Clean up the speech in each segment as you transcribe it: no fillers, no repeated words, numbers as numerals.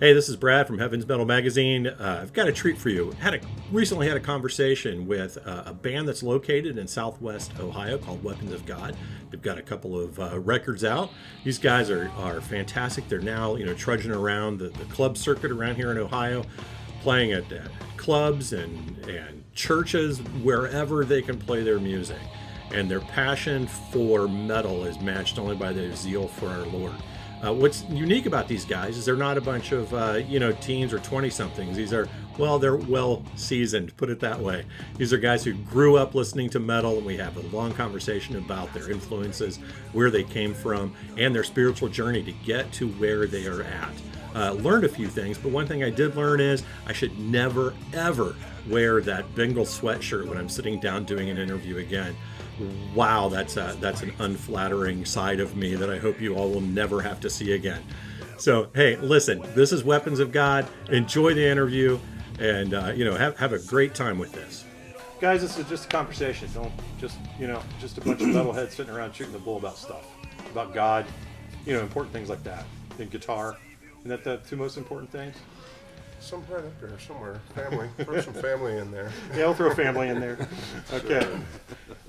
Hey, this is Brad from Heaven's Metal Magazine. I've got a treat for you. Recently had a conversation with a band that's located in Southwest Ohio called Weapons of God. They've got a couple of records out. These guys are fantastic. They're now trudging around the club circuit around here in Ohio, playing at clubs and churches, wherever they can play their music. And their passion for metal is matched only by their zeal for our Lord. What's unique about these guys is they're not a bunch of teens or 20-somethings. They're well seasoned, put it that way. These are guys who grew up listening to metal, and we have a long conversation about their influences, where they came from, and their spiritual journey to get to where they are at. Learned a few things, but one thing I did learn is I should never, ever wear that Bengal sweatshirt when I'm sitting down doing an interview again. Wow, that's an unflattering side of me that I hope you all will never have to see again. So, hey, listen, this is Weapons of God. Enjoy the interview, and have a great time with this. Guys, this is just a conversation. Don't just a bunch of metalheads sitting around shooting the bull about stuff, about God, important things like that. And guitar, isn't that the two most important things? Some right up there somewhere. Family. Throw some family in there. Yeah, we'll throw family in there. Okay.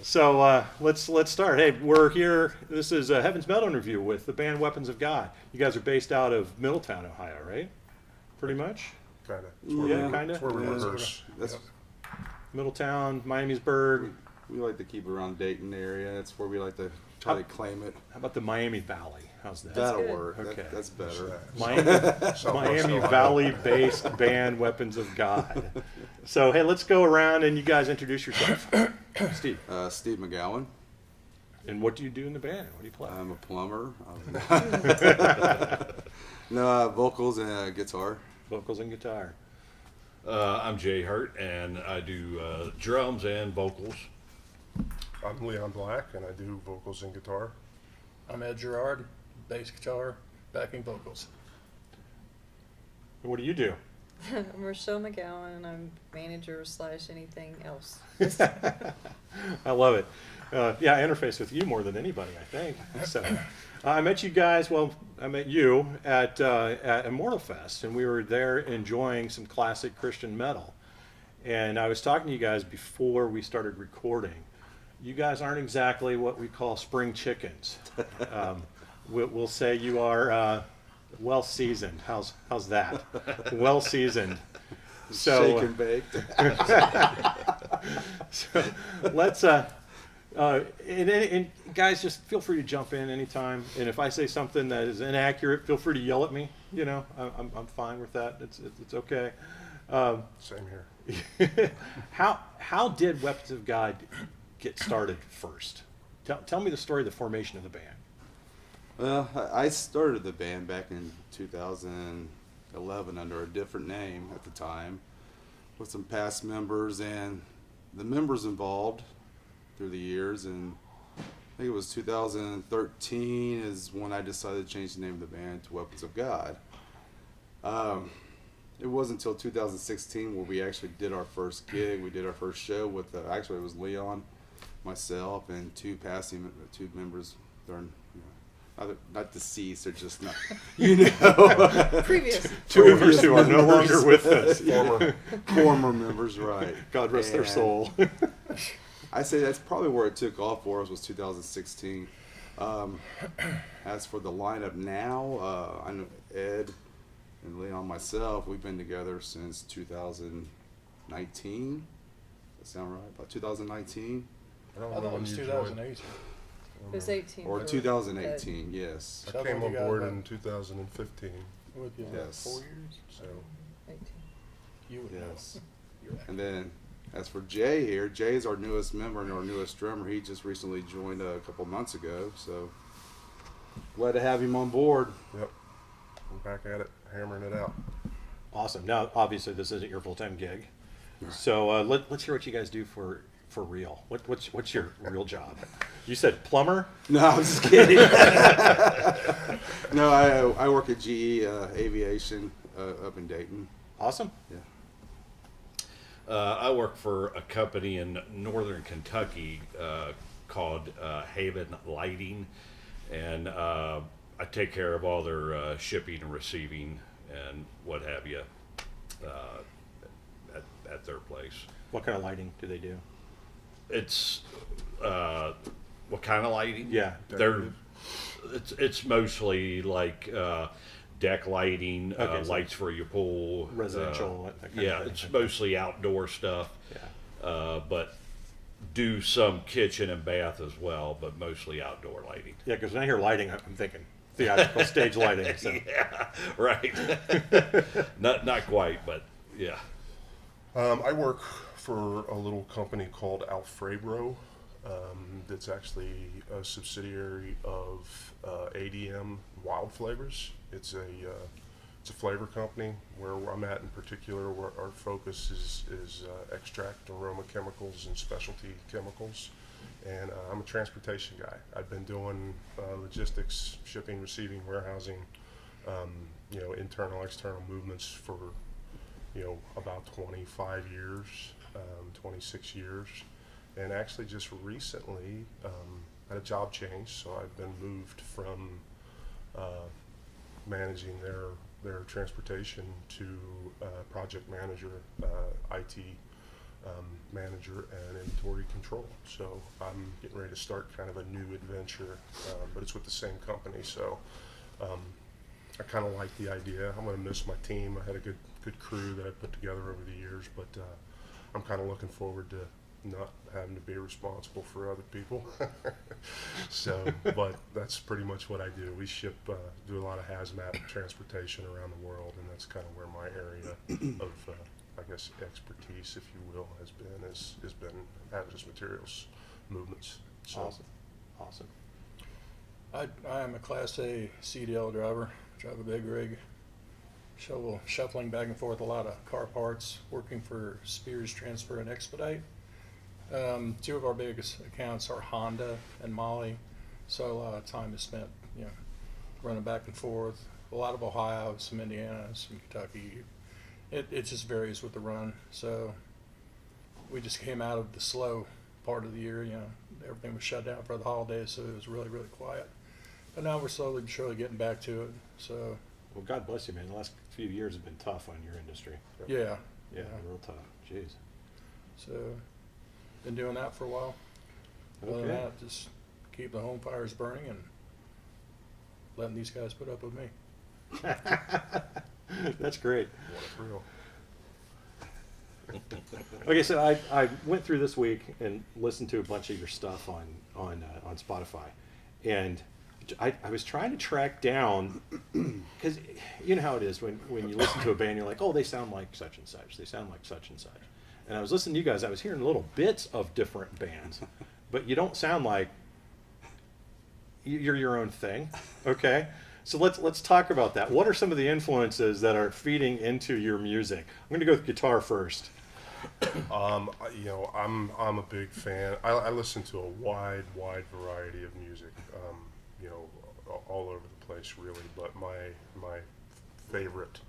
So let's start. Hey, we're here. This is a Heaven's Metal interview with the band Weapons of God. You guys are based out of Middletown, Ohio, right? Pretty much? Kind of. Yeah, kind That's of. where we rehearse. That's, Middletown, Miamisburg. we like to keep it around Dayton area. That's where we like to try to claim it. How about the Miami Valley? How's that? That'll good. work. Okay. That's better. Miami Valley-based band Weapons of God. So, hey, let's go around and you guys introduce yourself. Steve. Steve McGowan. And what do you do in the band? What do you play? I'm a plumber. Vocals and guitar. Vocals and guitar. I'm Jay Hurt, and I do drums and vocals. I'm Leon Black, and I do vocals and guitar. I'm Ed Gerard, bass guitar, backing vocals. And what do you do? I'm Rochelle McGowan, and I'm manager / anything else. I love it. Yeah, I interface with you more than anybody, I think. So, I met you guys. Well, I met you at Immortal Fest, and we were there enjoying some classic Christian metal. And I was talking to you guys before we started recording. You guys aren't exactly what we call spring chickens. We'll say you are well seasoned. How's that? Well seasoned. So, Shake and baked. so let's and guys, just feel free to jump in anytime. And if I say something that is inaccurate, feel free to yell at me. I'm fine with that. It's okay. Same here. How did Weapons of God get started first? Tell me the story of the formation of the band. Well, I started the band back in 2011 under a different name at the time, with some past members, and the members involved through the years, and I think it was 2013 is when I decided to change the name of the band to Weapons of God. It wasn't until 2016 where we actually did our first gig. We did our first show with actually it was Leon, myself, and two members. They're not deceased. They're just not, Previous. Two of us who are no longer with us. former members, right? God rest their soul. I say that's probably where it took off for us, was 2016. As for the lineup now, I know Ed and Leon, myself, we've been together since 2019. Does that sound right? About 2019? I don't I know thought it when was you 2008. It was 18. Or for 2018, yes. joined. So I came when on you got board back- in 2015. With you, Yes. 4 years? So 18. You would know. Yes. You're right. And then, as for Jay here, Jay is our newest member and our newest drummer. He just recently joined a couple months ago, so glad to have him on board. yep, I'm back at it, hammering it out. Awesome. Now, obviously, this isn't your full-time gig. So let's hear what you guys do for real. What's your real job? You said plumber? No, I'm just kidding. No, I work at GE Aviation up in Dayton. Awesome. Yeah. I work for a company in northern Kentucky called Haven Lighting, and I take care of all their shipping and receiving and what have you at their place. What kind of lighting do they do? It's what kind of lighting? Yeah. They're it's mostly like deck lighting, Okay, so lights for your pool, residential, that kind yeah, of thing. it's mostly outdoor stuff. Yeah. But do some kitchen and bath as well, but mostly outdoor lighting. Yeah, because when I hear lighting, I'm thinking theatrical stage lighting. So. Yeah, right. not quite, but yeah. I work for a little company called Alfrebro. That's actually a subsidiary of ADM Wild Flavors. It's a flavor company. Where I'm at in particular, where our focus is extract, aroma chemicals, and specialty chemicals. And I'm a transportation guy. I've been doing logistics, shipping, receiving, warehousing, internal, external movements for about 25 years, 26 years. And actually just recently had a job change, so I've been moved from managing their transportation to project manager, IT manager, and inventory control. So I'm getting ready to start kind of a new adventure, but it's with the same company. So I kind of like the idea. I'm going to miss my team. I had a good crew that I put together over the years, but I'm kind of looking forward to not having to be responsible for other people. So, but that's pretty much what I do. We ship, do a lot of hazmat transportation around the world, and that's kind of where my area of, I guess, expertise, if you will, has been hazardous materials movements. So, Awesome. I am a Class A CDL driver, drive a big rig, shuffling back and forth a lot of car parts, working for Spears Transfer and Expedite. Two of our biggest accounts are Honda and Molly, so a lot of time is spent, running back and forth. A lot of Ohio, some Indiana, some Kentucky. It just varies with the run. So we just came out of the slow part of the year. Everything was shut down for the holidays, so it was really, really quiet. But now we're slowly but surely getting back to it. So Well, God bless you, man. The last few years have been tough on your industry. yeah, Yeah, real tough. Jeez. so been doing that for a while. Other than Okay. that, just keep the home fires burning and letting these guys put up with me. That's great. what a thrill. Okay, so I went through this week and listened to a bunch of your stuff on Spotify, and I was trying to track down, because you know how it is when you listen to a band, you're like, oh, they sound like such and such, they sound like such and such. And I was listening to you guys, I was hearing little bits of different bands, but you don't sound like you're your own thing. Okay, so let's talk about that. What are some of the influences that are feeding into your music? I'm going to go with guitar first. I'm a big fan. I listen to a wide variety of music, all over the place really. But my favorite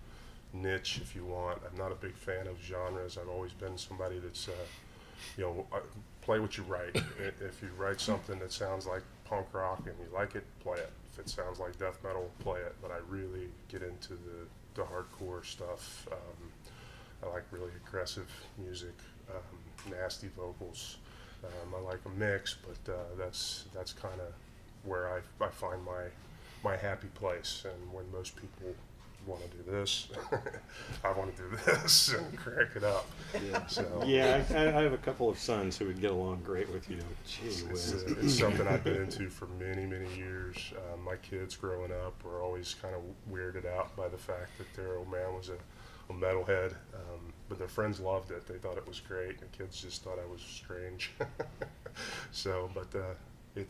niche, if you want, I'm not a big fan of genres. I've always been somebody that's, play what you write. If you write something that sounds like punk rock and you like it, play it. If it sounds like death metal, play it. But I really get into the hardcore stuff. I like really aggressive music, nasty vocals. I like a mix, but that's kind of where I find my happy place. And when most people want to do this, I want to do this and crank it up. Yeah. So Yeah, I have a couple of sons who would get along great with you. Gee whiz. it's something I've been into for many years. My kids growing up were always kind of weirded out by the fact that their old man was a metalhead, but their friends loved it. They thought it was great. The kids just thought I was strange. So, but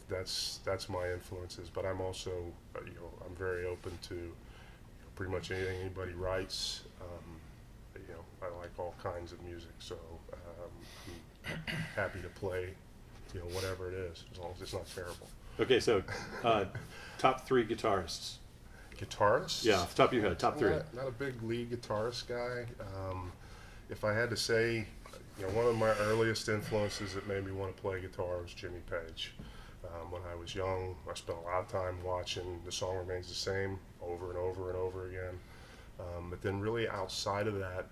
that's my influences. But I'm also, I'm very open to pretty much anything anybody writes. I like all kinds of music, so I'm happy to play, whatever it is, as long as it's not terrible. Okay, so top three guitarists. Guitarists? Yeah, off the top of your head, top I'm three. not a big lead guitarist guy. If I had to say, one of my earliest influences that made me want to play guitar was Jimmy Page. When I was young, I spent a lot of time watching The Song Remains the Same over and over and over again. But then really outside of that,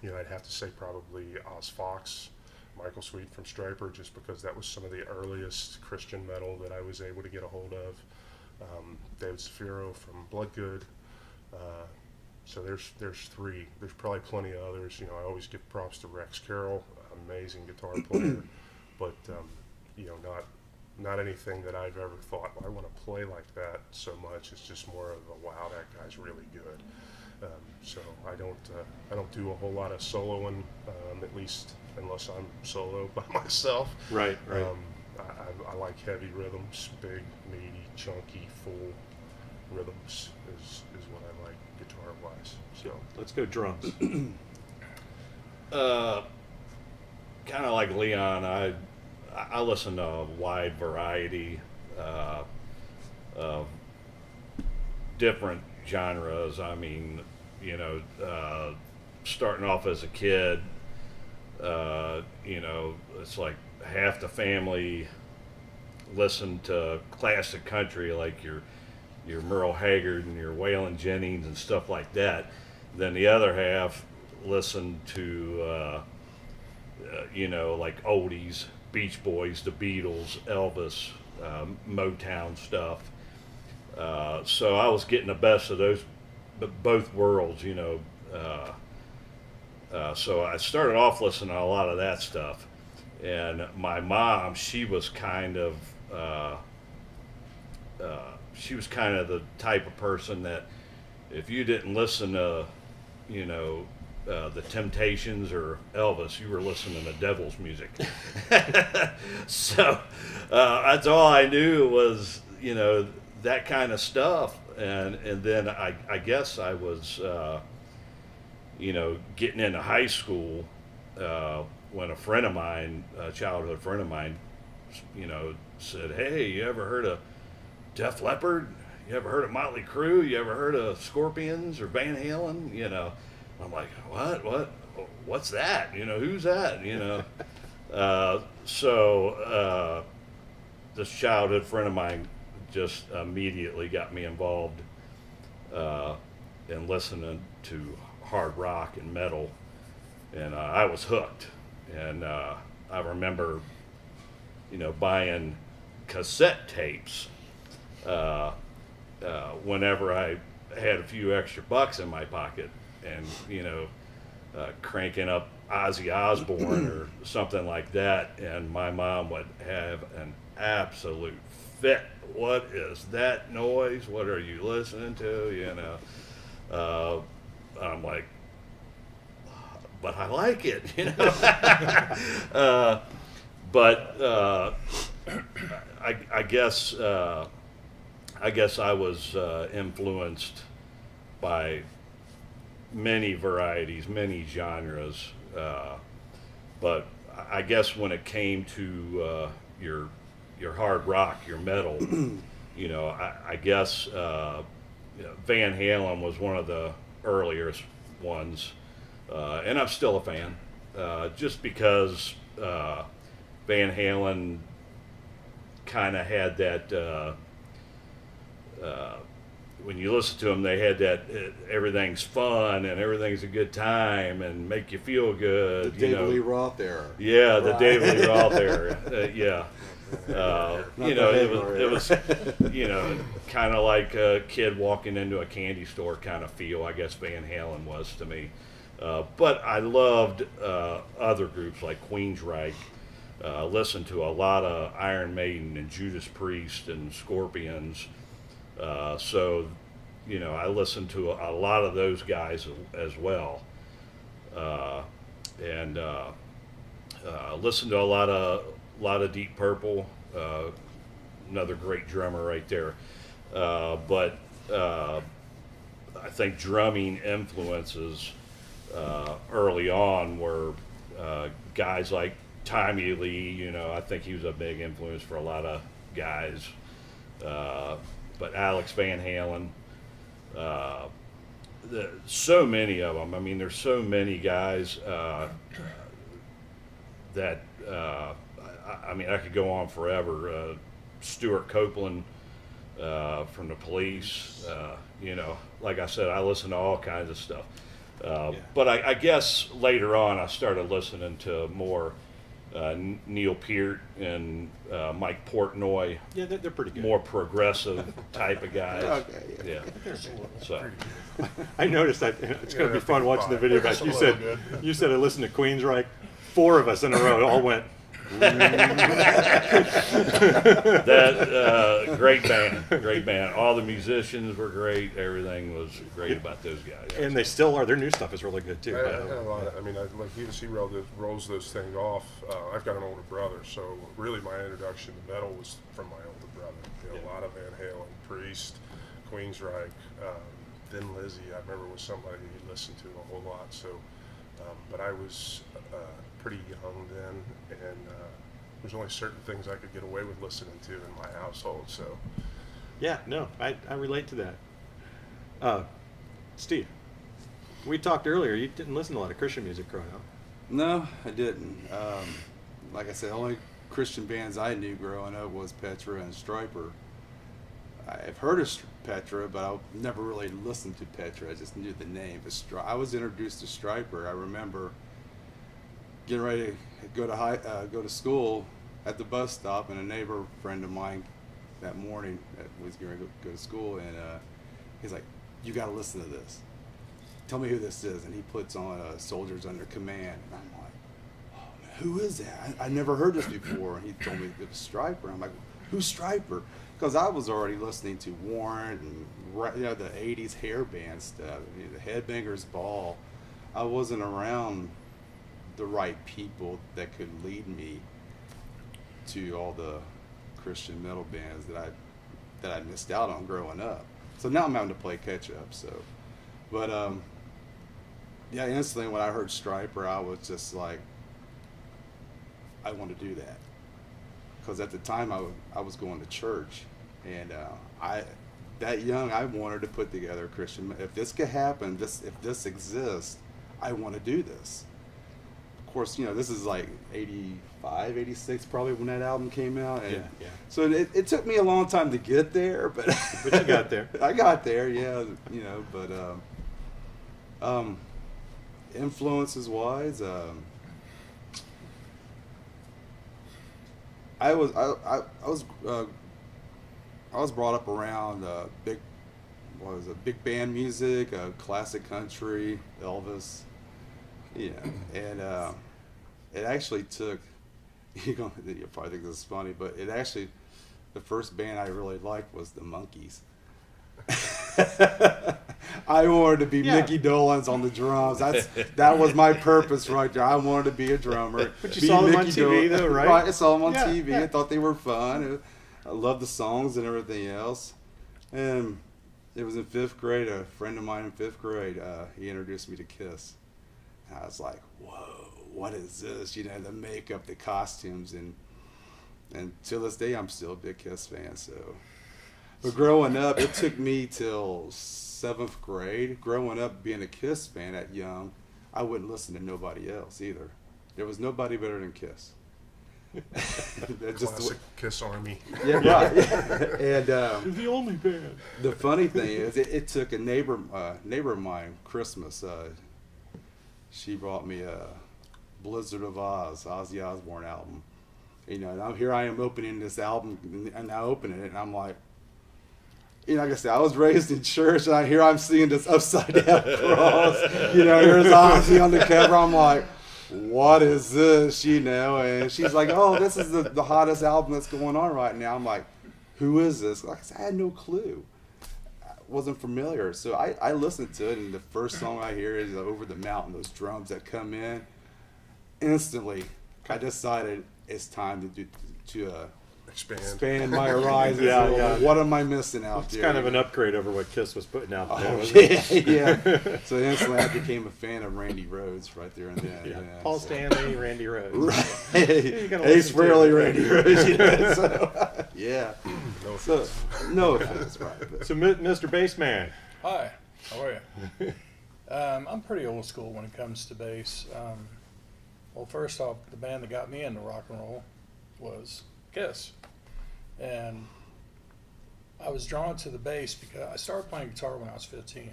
I'd have to say probably Oz Fox, Michael Sweet from Stryper, just because that was some of the earliest Christian metal that I was able to get a hold of. David Zafiro from Bloodgood. So there's three. There's probably plenty of others. I always give props to Rex Carroll, amazing guitar player, but not anything that I've ever thought, well, I want to play like that so much. It's just more of a, wow, that guy's really good. So I don't do a whole lot of soloing, at least unless I'm solo by myself. Right. I like heavy rhythms, big, meaty, chunky, full rhythms is what I like guitar wise. So Let's go drums. Kind of like Leon, I listen to a wide variety of different genres. I mean, starting off as a kid, it's like half the family listened to classic country, like your Merle Haggard and your Waylon Jennings and stuff like that. Then the other half listened to like oldies, Beach Boys, the Beatles, Elvis, Motown stuff. So I was getting the best of both worlds, so I started off listening to a lot of that stuff. And my mom, she was kind of the type of person that if you didn't listen to, the Temptations or Elvis, you were listening to devil's music. So that's all I knew was, that kind of stuff. And then I guess I was, getting into high school when a friend of mine, a childhood friend of mine, said, "Hey, you ever heard of Def Leppard? You ever heard of Motley Crue? You ever heard of Scorpions or Van Halen?" I'm like, what's that? Who's that? So this childhood friend of mine just immediately got me involved in listening to hard rock and metal, and I was hooked. And I remember, buying cassette tapes whenever I had a few extra bucks in my pocket, and cranking up Ozzy Osbourne or something like that, and my mom would have an absolute fit. What is that noise? What are you listening to? I'm like, but I like it, but I guess I was influenced by many varieties, many genres, but I guess when it came to your hard rock, your metal, I guess Van Halen was one of the earliest ones, and I'm still a fan, just because Van Halen kind of had that. When you listen to them, they had that everything's fun and everything's a good time and make you feel good. The David Lee Roth era. Yeah, the Right. David Lee Roth era. Yeah. It was kind of like a kid walking into a candy store kind of feel, I guess Van Halen was to me. But I loved other groups like Queensryche. Listened to a lot of Iron Maiden and Judas Priest and Scorpions. So, I listened to a lot of those guys as well, and listened to a lot of Deep Purple, another great drummer right there. But I think drumming influences early on were guys like Tommy Lee. I think he was a big influence for a lot of guys. But Alex Van Halen, so many of them. I mean, there's so many guys that I could go on forever. Stuart Copeland, from the Police. You know, like I said, I listen to all kinds of stuff. But I guess later on I started listening to more Neil Peart and Mike Portnoy, Yeah, they're pretty good. more progressive type of guys. Okay, Yeah. So I noticed that. It's going to be Yeah, fun watching the video back. That's a You little said good. you said I listened to Queensryche. 4 of us in a row all went. that great band. All the musicians were great. Everything was great about those guys. And they still are. Their new stuff is really good too. I by had the way. a lot of, I mean, like he rolls those things off. I've got an older brother, so really my introduction to metal was from my older brother. You know, a lot of Van Halen, Priest, Queensryche, Thin Lizzy. I remember was somebody he listened to a whole lot. So, but I was pretty young then, and there's only certain things I could get away with listening to in my household. So, Yeah, no, I relate to that. Steve, we talked earlier. You didn't listen to a lot of Christian music growing up. No, I didn't. Like I said, the only Christian bands I knew growing up was Petra and Stryper. I've heard of Petra, but I never really listened to Petra. I just knew the name. I was introduced to Stryper. I remember getting ready to go to school at the bus stop, and a neighbor friend of mine that morning was going to go to school, and he's like, "You got to listen to this. Tell me who this is." And he puts on Soldiers Under Command, and I'm like, "Oh man, who is that? I never heard this before." And he told me it was Stryper. I'm like, "Who's Stryper?" Because I was already listening to Warrant and the '80s hair band stuff, the Headbangers Ball. I wasn't around the right people that could lead me to all the Christian metal bands that I missed out on growing up. So now I'm having to play catch up. So, but yeah, instantly when I heard Stryper, I was just like, I want to do that. Because at the time I was going to church, and that young, I wanted to put together a Christian. If this could happen, if this exists, I want to do this. Of course, this is like 85, 86 probably when that album came out. And Yeah. So it took me a long time to get there, but But you got there. I got there, yeah. But influences wise, I was brought up around big band music, classic country, Elvis, and it actually took, you'll probably think this is funny, but the first band I really liked was the Monkees. I wanted to be Mickey Dolenz on the drums. That was my purpose right there. I wanted to be a drummer. But you saw them on TV though, right? Right, I saw them on Yeah, TV. yeah. I thought they were fun. I loved the songs and everything else. And it was in 5th grade. A friend of mine in 5th grade, he introduced me to Kiss. And I was like, whoa, what is this? The makeup, the costumes, and to this day, I'm still a big Kiss fan. So, but growing up, it took me till 7th grade. Growing up, being a Kiss fan at young, I wouldn't listen to nobody else either. There was nobody better than Kiss. classic Kiss Army. Yeah, right. And The only band. the funny thing is, it took a neighbor of mine, Christmas. She brought me a Blizzard of Oz, Ozzy Osbourne album. And here I am opening this album, and I open it, and I'm like, like I said, I was raised in church, and I'm seeing this upside down cross. Here's Ozzy on the cover. I'm like, what is this? And she's like, oh, this is the hottest album that's going on right now. I'm like, who is this? Like I said, I had no clue. I wasn't familiar. So I listened to it, and the first song I hear is Over the Mountain, those drums that come in. Instantly, I decided it's time to expand my horizons. Yeah. What am I missing out It's there? kind of an upgrade over what Kiss was putting out there. Oh, wasn't it? yeah. So instantly I became a fan of Randy Rhoads right there and then. Yeah. Yeah, Paul so. Stanley, Randy Rhoads. Right. You gotta Ace listen to Frehley, it. Randy Rhoads. So, yeah. No So, offense. no offense, right. But, So, Mr. Bassman. Hi, how are you? I'm pretty old school when it comes to bass. Well, first off, the band that got me into rock and roll was Kiss. And I was drawn to the bass because I started playing guitar when I was 15,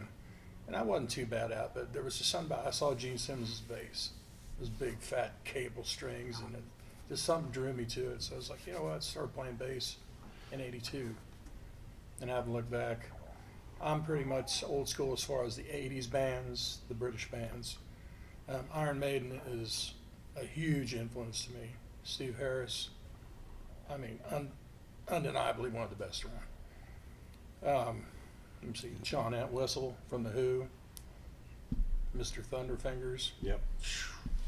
and I wasn't too bad at it, but there was just something about, I saw Gene Simmons' bass, those big fat cable strings, and just something drew me to it. So I was like, you know what, I started playing bass in '82, and I haven't looked back. I'm pretty much old school as far as the '80s bands, the British bands. Iron Maiden is a huge influence to me. Steve Harris, I mean, undeniably one of the best around. Let me see, John Entwistle from The Who, Mr. Thunderfingers. Yep.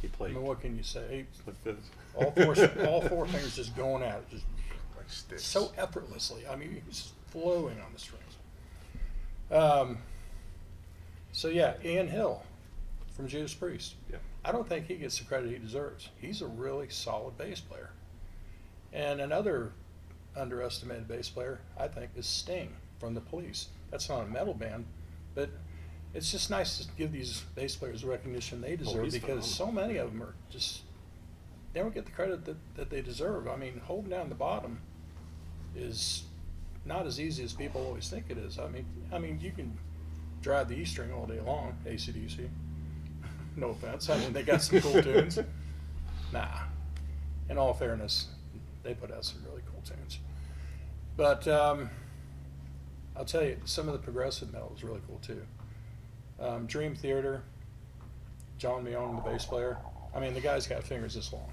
He I played. mean, what can you say? with this. All four fingers just going at it, just Like sticks. so effortlessly. I mean, he was flowing on the strings. So yeah, Ian Hill from Judas Priest. Yeah. I don't think he gets the credit he deserves. He's a really solid bass player. And another underestimated bass player, I think, is Sting from The Police. That's not a metal band, but it's just nice to give these bass players the recognition they deserve, he's because so phenomenal. many of them are just, they don't get the credit that they deserve. I mean, holding down the bottom is not as easy as people always think it is. I mean, you can drive the E string all day long, AC/DC. No offense. I mean, they got some cool tunes. Nah. In all fairness, they put out some really cool tunes. But I'll tell you, some of the progressive metal is really cool too. Dream Theater, John Mayone, the bass player. I mean, the guy's got fingers this long.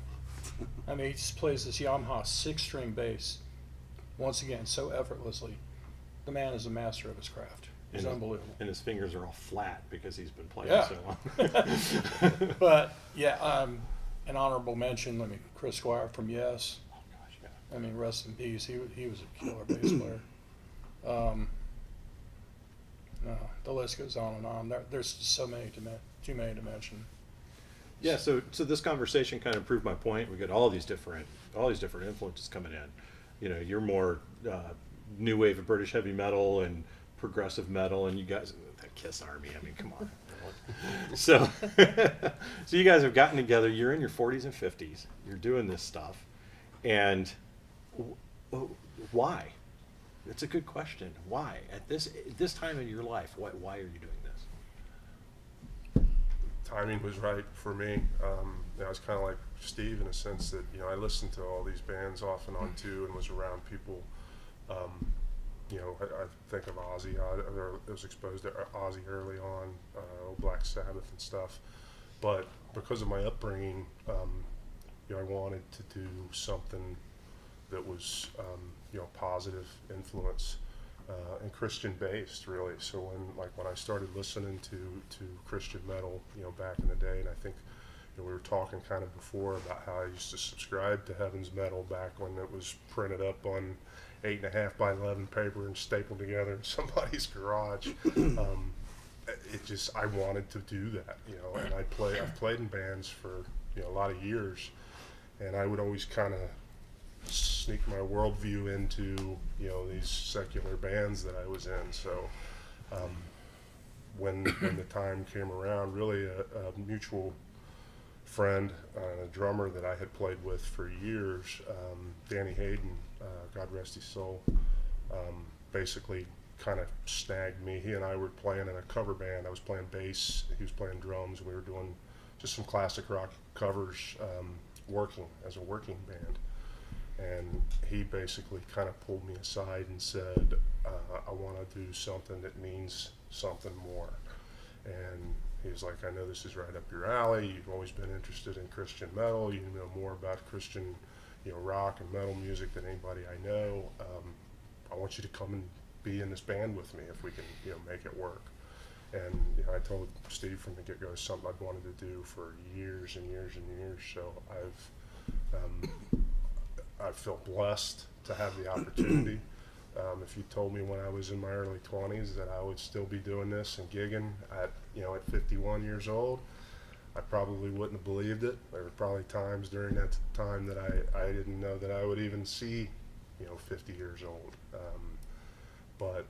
I mean, he just plays this Yamaha 6-string bass, once again, so effortlessly. The man is a master of his craft. He's unbelievable. And his fingers are all flat because he's been playing Yeah. so long. But yeah, an honorable mention. Chris Squire from Yes. Oh, gosh, yeah. I mean, rest in peace. He was a killer bass player. No, the list goes on and on. There's just too many to mention. Yeah, so this conversation kind of proved my point. We got all these different influences coming in. You know, you're more new wave of British heavy metal and progressive metal, and you guys, that Kiss Army. I mean, come on. So, so you guys have gotten together. You're in your 40s and 50s. You're doing this stuff, and why? It's a good question. Why at this time in your life? Why are you doing this? Timing was right for me. I was kind of like Steve in a sense that, you know, I listened to all these bands off and on too, and was around people. You know, I think of Ozzy. I was exposed to Ozzy early on, Black Sabbath and stuff. But because of my upbringing, you know, I wanted to do something that was, you know, positive influence and Christian based, really. So when I started listening to Christian metal, you know, back in the day, and I think, you know, we were talking kind of before about how I used to subscribe to Heaven's Metal back when it was printed up on 8.5 by 11 paper and stapled together in somebody's garage. I wanted to do that, you know, and I've played in bands for, you know, a lot of years, and I would always kind of sneak my worldview into, you know, these secular bands that I was in. So when the time came around, really a mutual friend, a drummer that I had played with for years, Danny Hayden, God rest his soul, basically kind of snagged me. He and I were playing in a cover band. I was playing bass, he was playing drums. We were doing just some classic rock covers, working as a working band. And he basically kind of pulled me aside and said, I want to do something that means something more. And he was like, I know this is right up your alley. You've always been interested in Christian metal. You know more about Christian, you know, rock and metal music than anybody I know. I want you to come and be in this band with me if we can, you know, make it work. And you know, I told Steve from the get-go it's something I've wanted to do for years and years and years. So I feel blessed to have the opportunity. If you told me when I was in my early 20s that I would still be doing this and gigging at 51 years old, I probably wouldn't have believed it. There were probably times during that time that I didn't know that I would even see, 50 years old. But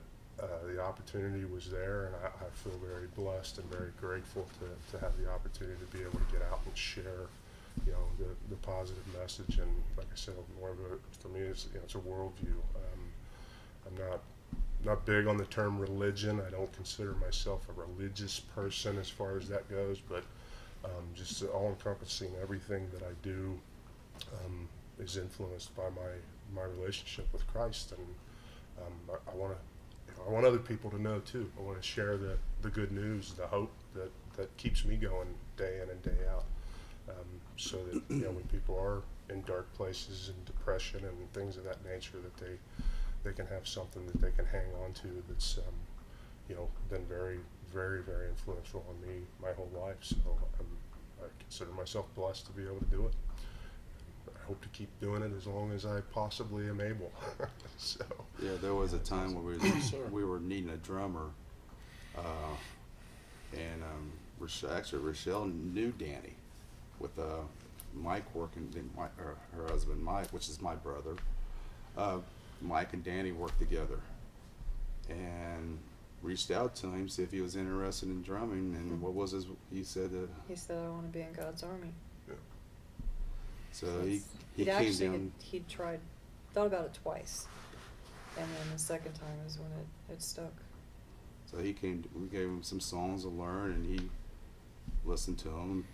the opportunity was there, and I feel very blessed and very grateful to have the opportunity to be able to get out and share, the positive message. And like I said, more of for me, it's a worldview. I'm not not big on the term religion. I don't consider myself a religious person as far as that goes, but just all-encompassing everything that I do is influenced by my relationship with Christ, and I want to. I want other people to know too. I want to share the good news, the hope that keeps me going day in and day out, so that when people are in dark places and depression and things of that nature, that they can have something that they can hang on to that's been very, very, very influential on me my whole life. So I consider myself blessed to be able to do it. I hope to keep doing it as long as I possibly am able. So Yeah, there was a time where we were needing a drummer, and Rochelle knew Danny with Mike working, her husband Mike, which is my brother. Mike and Danny worked together, and reached out to him, see if he was interested in drumming, and what was his? He said He said, "I want to be in God's army." so. He He'd came actually down. he'd tried, thought about it twice, and then the second time is when it stuck. So he came. We gave him some songs to learn, and he listened to them.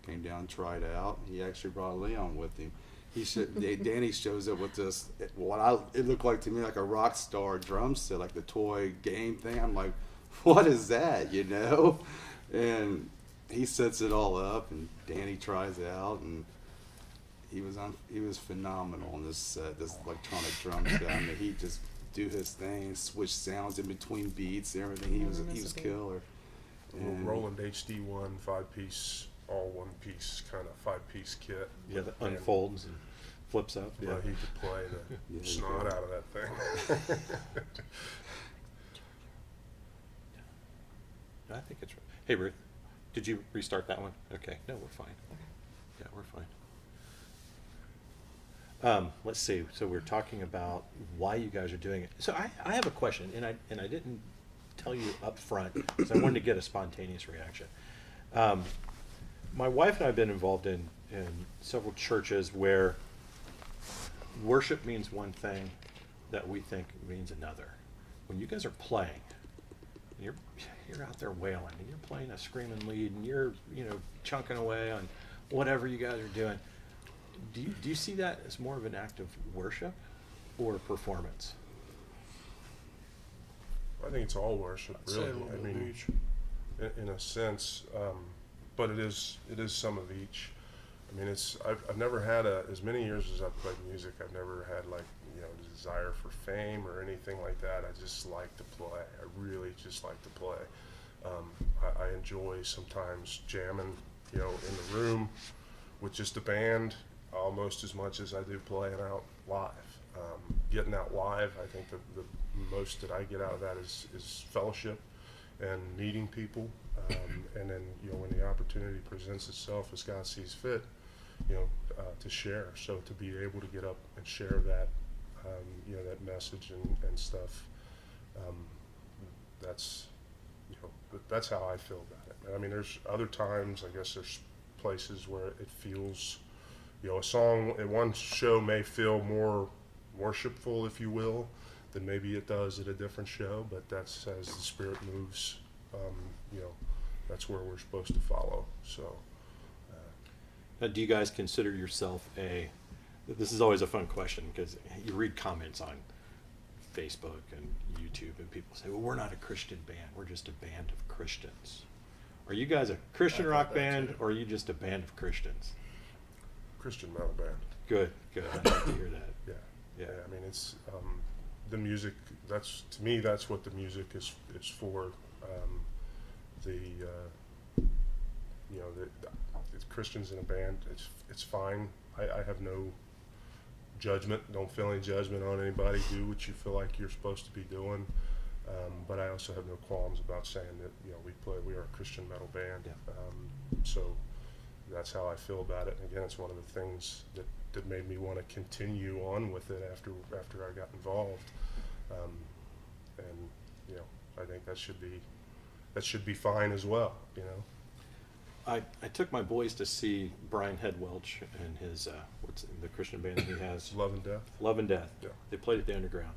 Came down, tried out. He actually brought Leon with him. Danny shows up with this. It looked like to me like a rock star drum set, like the toy game thing. I'm like, what is that? And he sets it all up, and Danny tries out, and he was phenomenal on this electronic drum set. I mean, he just do his thing, switch sounds in between beats, everything. He was killer. And Roland HD1 5-piece, all one-piece kind of 5-piece kit. Yeah, that unfolds and flips up. Yeah. He could play the snot out of that thing. I think it's right. Hey, Ruth, did you restart that one? Okay, no, we're fine. Yeah, we're fine. Let's see. So we're talking about why you guys are doing it. So I have a question, and I didn't tell you up front because I wanted to get a spontaneous reaction. My wife and I have been involved in several churches where worship means one thing that we think means another. When you guys are playing, you're out there wailing, and you're playing a screaming lead, and you're chunking away on whatever you guys are doing. Do you see that as more of an act of worship or performance? I think it's all worship, I'd say a really. little I bit of mean, each. in a sense, but it is some of each. I mean, I've never had as many years as I've played music. I've never had a desire for fame or anything like that. I just like to play. I really just like to play. I enjoy sometimes jamming, in the room with just a band almost as much as I do playing out live. Getting out live, I think the most that I get out of that is fellowship and meeting people, and then when the opportunity presents itself as God sees fit, to share. So to be able to get up and share that, that message and stuff, that's how I feel about it. I mean, there's other times, I guess there's places where it feels, a song at one show may feel more worshipful, if you will, than maybe it does at a different show, but that's as the Spirit moves, that's where we're supposed to follow. So. Now, do you guys consider yourself this is always a fun question because you read comments on Facebook and YouTube and people say, well, we're not a Christian band, we're just a band of Christians. Are you guys a Christian rock band or are you just a band of Christians? Christian metal band. Good. I'd like to hear that. Yeah. I mean, it's the music. To me, that's what the music is for. It's Christians in a band. It's fine. I have no judgment. Don't feel any judgment on anybody. Do what you feel like you're supposed to be doing. But I also have no qualms about saying that we are a Christian metal band. Yeah. So that's how I feel about it. And again, it's one of the things that made me want to continue on with it after I got involved. And I think that should be fine as well. I took my boys to see Brian Headwelch and his what's the Christian band that he has? Love and Death. Love and Death. Yeah. They played at the Underground,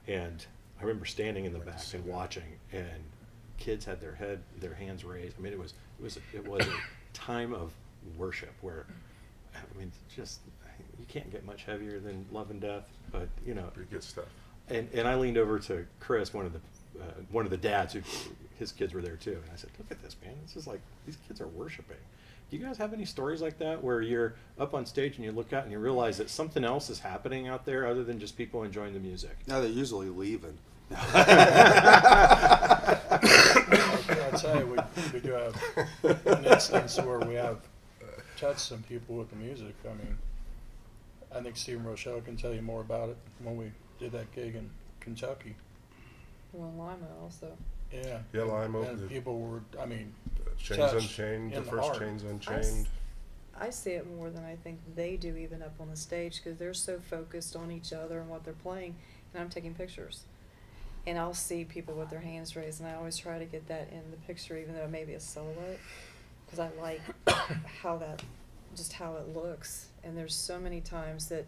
and I remember standing in the Like to back see and that. watching, and kids had their hands raised. I mean, it was a time of worship where, I mean, just you can't get much heavier than Love and Death, but you know. Pretty good stuff. And I leaned over to Chris, one of the dads who his kids were there too, and I said, "Look at this, man! This is like these kids are worshiping." Do you guys have any stories like that where you're up on stage and you look out and you realize that something else is happening out there other than just people enjoying the music? Now they're usually leaving. I'll tell you, we do have an instance where we have touched some people with the music. I mean, I think Stephen Rochelle can tell you more about it when we did that gig in Kentucky. Well, in Lima also. Yeah. Yeah, Lima, And the- people were, I mean, Chains touched Unchained, the in the first heart. Chains I Unchained. see it more than I think they do even up on the stage because they're so focused on each other and what they're playing, and I'm taking pictures. And I'll see people with their hands raised, and I always try to get that in the picture, even though it may be a silhouette, because I like how how it looks. And there's so many times that,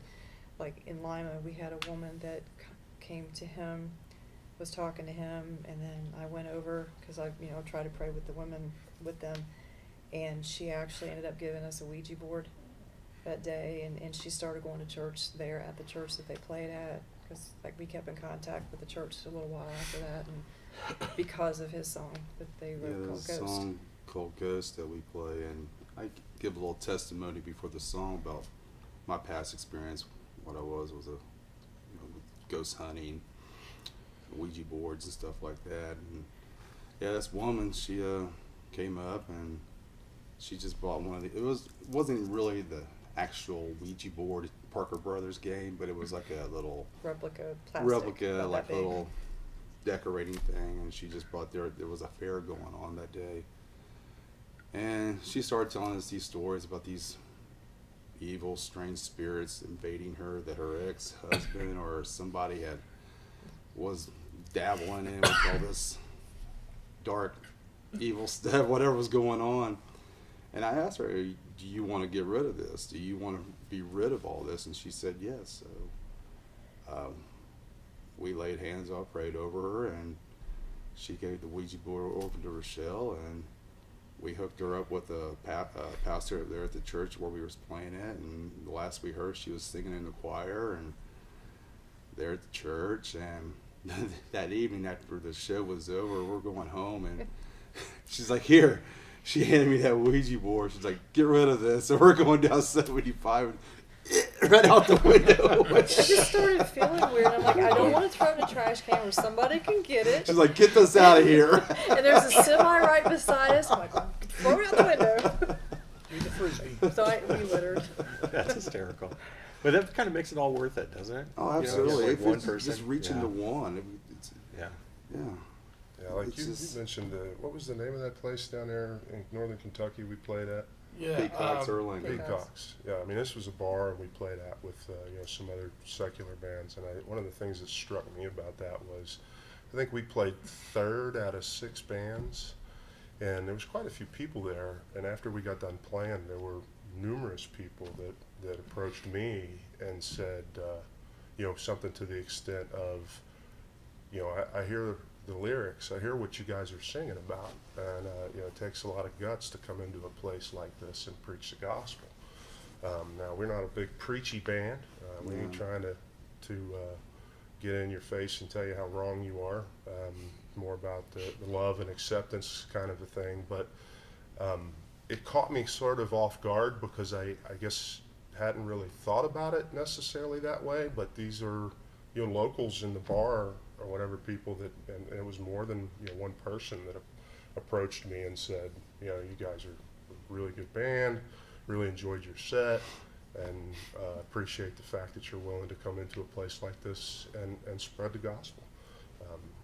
like in Lima, we had a woman that came to him, was talking to him, and then I went over because I, try to pray with the women with them, and she actually ended up giving us a Ouija board that day, and she started going to church there at the church that they played at, because like we kept in contact with the church a little while after that, and because of his song that they Yeah, wrote there's called a Ghost. song called Ghost that we play, and I give a little testimony before the song about my past experience. What I was a ghost hunting, Ouija boards and stuff like that. And yeah, this woman, she came up and she just bought one of the. Wasn't really the actual Ouija board Parker Brothers game, but it was like a little Replica plastic. about like that big. little decorating thing, and she just bought there was a fair going on that day, and she started telling us these stories about these evil strange spirits invading her, that her ex-husband or somebody was dabbling in with all this dark evil stuff, whatever was going on. And I asked her, do you want to get rid of this? Do you want to be rid of all this? And she said yes. So we laid hands on, prayed over her, and she gave the Ouija board over to Rochelle, and we hooked her up with a pastor up there at the church where we were playing at. And the last we heard, she was singing in the choir and there at the church. And that evening after the show was over, we're going home, and she's like, here. She handed me that Ouija board. She's like, get rid of this. So we're going down 75 and right out the window. I just started feeling weird. I'm like, I don't want to throw it in a trash can where somebody can get it. She's like, get this out of here. And there's a semi right beside us. I'm like, throw it out the window. Eat the frisbee. So we littered. That's hysterical. But that kind of makes it all worth it, doesn't it? Oh, You know, absolutely. like If one it's person. just reaching yeah. to one. It's, Yeah. yeah. Yeah, like It's you just- mentioned, what was the name of that place down there in northern Kentucky we played at? Yeah. Peacocks Erlang. Peacocks. Peacocks. Yeah, I mean, this was a bar and we played at with some other secular bands, and one of the things that struck me about that was, I think we played third out of 6 bands, and there was quite a few people there. And after we got done playing, there were numerous people that approached me and said, something to the extent of, I hear the lyrics, I hear what you guys are singing about, and it takes a lot of guts to come into a place like this and preach the gospel. Now, we're not a big preachy band. We ain't trying to get in your face and tell you how wrong you are. More about the love and acceptance kind of a thing. But it caught me sort of off guard because I guess hadn't really thought about it necessarily that way. But these are locals in the bar or whatever, people that, and it was more than one person that approached me and said, you guys are a really good band, really enjoyed your set, and appreciate the fact that you're willing to come into a place like this and spread the gospel.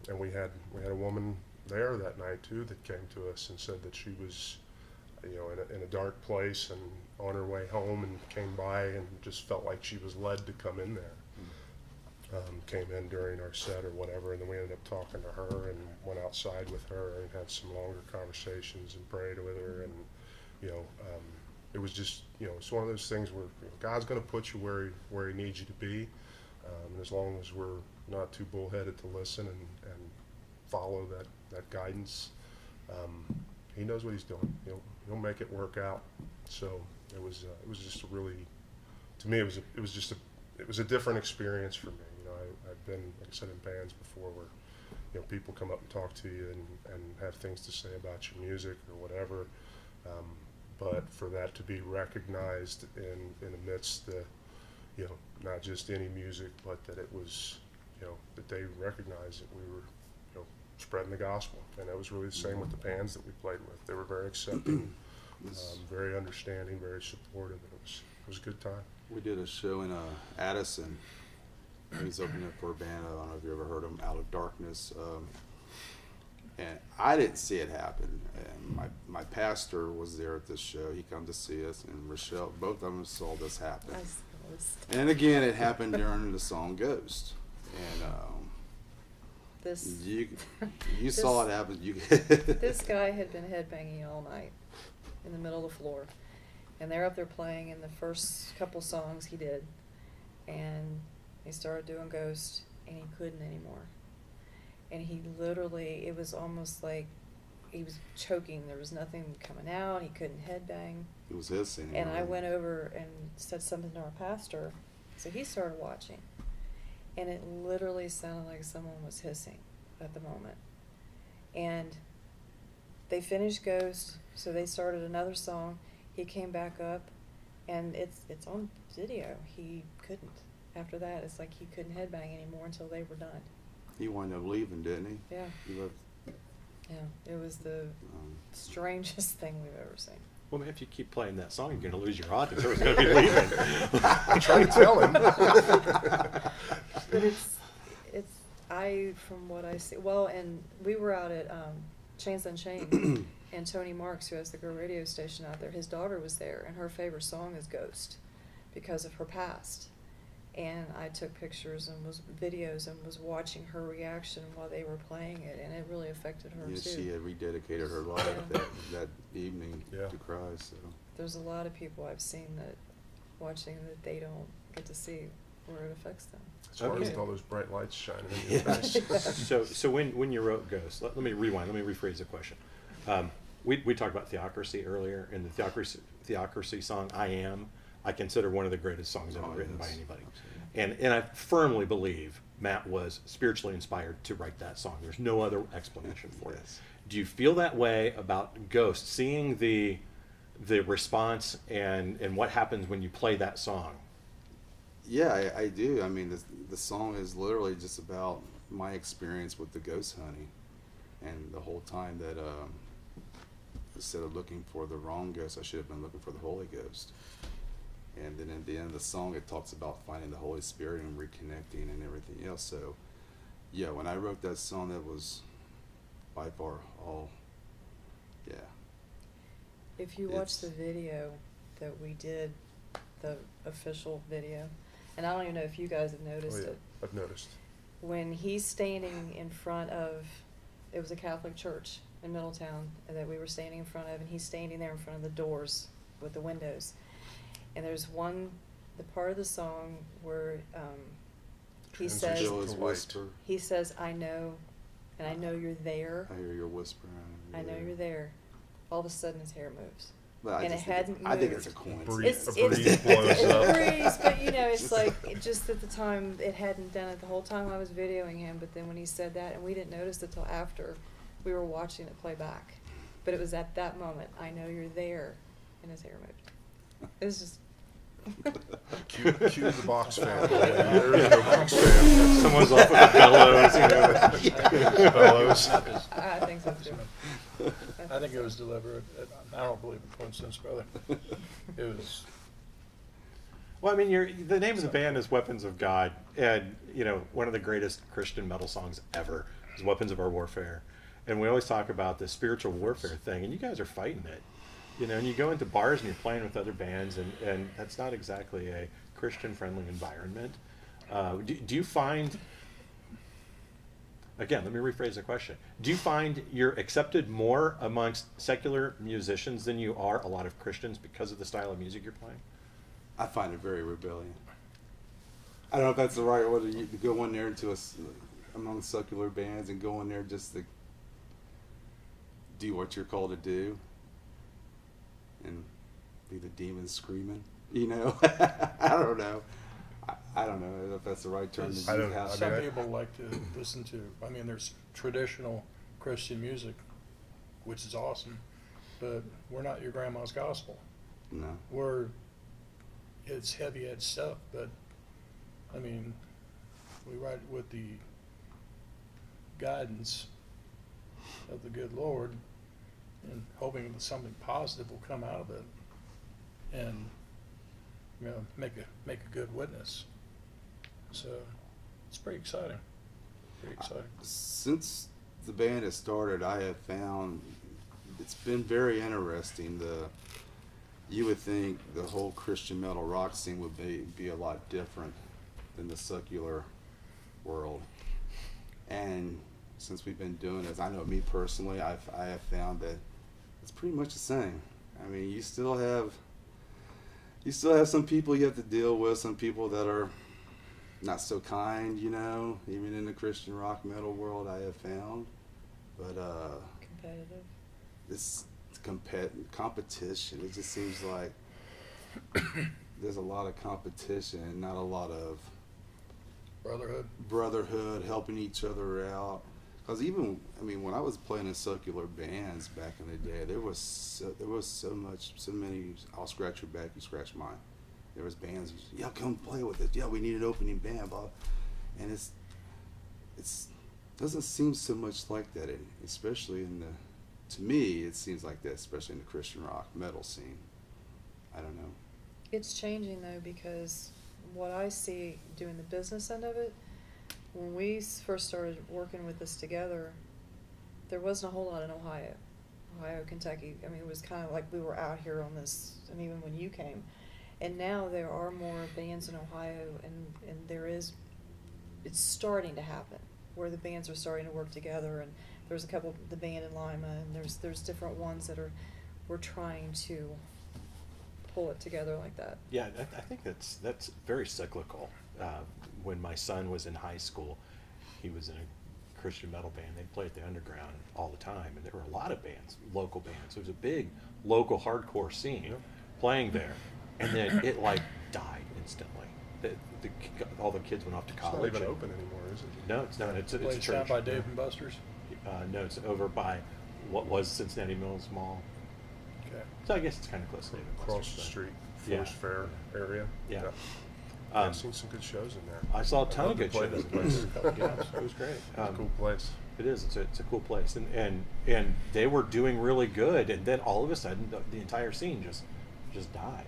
And we had a woman there that night too that came to us and said that she was in a dark place and on her way home and came by and just felt like she was led to come in there. Came in during our set or whatever, and then we ended up talking to her and went outside with her and had some longer conversations and prayed with her. And it was just it's one of those things where God's going to put you where he needs you to be. And as long as we're not too bullheaded to listen and follow that guidance, he knows what he's doing. He'll make it work out. So it was just a really, to me, it was a different experience for me. I've been, like I said, in bands before where people come up and talk to you and have things to say about your music or whatever. But for that to be recognized in amidst the, not just any music, but that it was, that they recognized that we were, spreading the gospel. And that was really the same with the bands that we played with. They were very accepting, very understanding, very supportive. And it was a good time. We did a show in Addison. He was opening up for a band. I don't know if you ever heard of them, Out of Darkness. And I didn't see it happen. And my pastor was there at this show. He come to see us, and Rochelle, both of them saw this happen. And again, it happened during the song Ghost. And you saw it happen. This guy had been headbanging all night in the middle of the floor. And they're up there playing in the first couple songs he did. And he started doing Ghost, and he couldn't anymore. And he literally, it was almost like he was choking. There was nothing coming out. He couldn't headbang. It was his scene. And I went over and said something to our pastor. So he started watching. And it literally sounded like someone was hissing at the moment. And they finished Ghost, so they started another song. He came back up, and it's on video. He couldn't. After that, it's like he couldn't headbang anymore until they were done. He wound up leaving, didn't he? Yeah. He left. Yeah, it was the strangest thing we've ever seen. Well, if you keep playing that song, you're going to lose your audience. Everyone's going to be leaving. I'm trying to tell him. But from what I see, well, and we were out at Chains Unchained, and Tony Marks, who has the Girl radio station out there, his daughter was there, and her favorite song is Ghost because of her past. And I took pictures and videos and was watching her reaction while they were playing it, and it really affected her too. She had rededicated her life that evening to Christ. So. There's a lot of people I've seen that watching that they don't get to see where it affects them. As far as all those bright lights shining in your face. So when you wrote Ghost, let me rewind. Let me rephrase the question. We talked about Theocracy earlier, and the Theocracy song "I Am" I consider one of the greatest songs ever written by anybody. And I firmly believe Matt was spiritually inspired to write that song. There's no other explanation for it. Do you feel that way about Ghost, seeing the response and what happens when you play that song? Yeah, I do. I mean, the song is literally just about my experience with the ghost hunting, and the whole time that instead of looking for the wrong ghost, I should have been looking for the Holy Ghost. And then at the end of the song, it talks about finding the Holy Spirit and reconnecting and everything else. So, yeah, when I wrote that song, that was by far all, yeah. If you watch the video that we did, the official video, and I don't even know if you guys have noticed it. I've noticed. When he's standing in front of, it was a Catholic church in Middletown that we were standing in front of, and he's standing there in front of the doors with the windows. And there's the part of the song where he says, "I know, and I know you're there. I hear your whisper. I know you're there." All of a sudden, his hair moves, but and it hadn't moved. I think it's a coincidence. A breeze blows up. A breeze, but it's like just at the time it hadn't done it the whole time I was videoing him. But then when he said that, and we didn't notice it till after we were watching it play back, but it was at that moment, "I know you're there," and his hair moved. It was just. Cue the box fan. There's no box fan. Someone's off with the bellows. Bellows. I think so too. I think it was deliberate. I don't believe in coincidence, brother. It was. Well, I mean, the name of the band is Weapons of God, and one of the greatest Christian metal songs ever is "Weapons of Our Warfare," and we always talk about the spiritual warfare thing, and you guys are fighting it. And you go into bars and you're playing with other bands, and that's not exactly a Christian-friendly environment. Do you find, again, let me rephrase the question. Do you find you're accepted more amongst secular musicians than you are a lot of Christians because of the style of music you're playing? I find it very rebellion. I don't know if that's the right way to go in there into among secular bands and go in there just to do what you're called to do and be the demon screaming. You know, I don't know. I don't know if that's the right term to use. I don't- How- I Some mean, people like to listen to, I mean, there's traditional Christian music, which is awesome, but we're not your grandma's gospel. No. It's heavy edge stuff, but I mean, we write with the guidance of the good Lord and hoping that something positive will come out of it and, you know, make a good witness. So it's pretty exciting. Pretty exciting. Since the band has started, I have found it's been very interesting. You would think the whole Christian metal rock scene would be a lot different than the secular world. And since we've been doing this, I know me personally, I have found that it's pretty much the same. I mean, you still have some people you have to deal with, some people that are not so kind, you know, even in the Christian rock metal world, I have found. But Competitive. this competition, it just seems like there's a lot of competition and not a lot of brotherhood, helping each other out. Because even, I mean, when I was playing in secular bands back in the day, there was so many, I'll scratch your back, you scratch mine. There was bands, yeah, come play with us. Yeah, we need an opening band, blah. And it's doesn't seem so much like that, especially to me, it seems like that, especially in the Christian rock metal scene. I don't know. It's changing though, because what I see doing the business end of it, when we first started working with this together, there wasn't a whole lot in Ohio, Kentucky. I mean, it was kind of like we were out here on this, and even when you came. And now there are more bands in Ohio, and it's starting to happen, where the bands are starting to work together, and there's a couple, the band in Lima, and there's different ones that we're trying to pull it together like that. Yeah, I think that's very cyclical. When my son was in high school, he was in a Christian metal band. They'd play at the Underground all the time, and there were a lot of bands, local bands. There was a big local hardcore scene playing there, and then it like died instantly. All the kids went off to It's not college. even open anymore, is it? No, it's not. It's a Place church. down by Dave and Buster's. No, it's over by what was Cincinnati Mills Mall. Okay. So I guess it's kind of close to David Across Buster's, the but- street, Yeah. Forest Fair area. Yeah. I've seen some good shows in there. I saw a ton love of to good play shows. that place. Yeah, it was great. It's a cool place. It is. It's a cool place, and they were doing really good, and then all of a sudden the entire scene just died,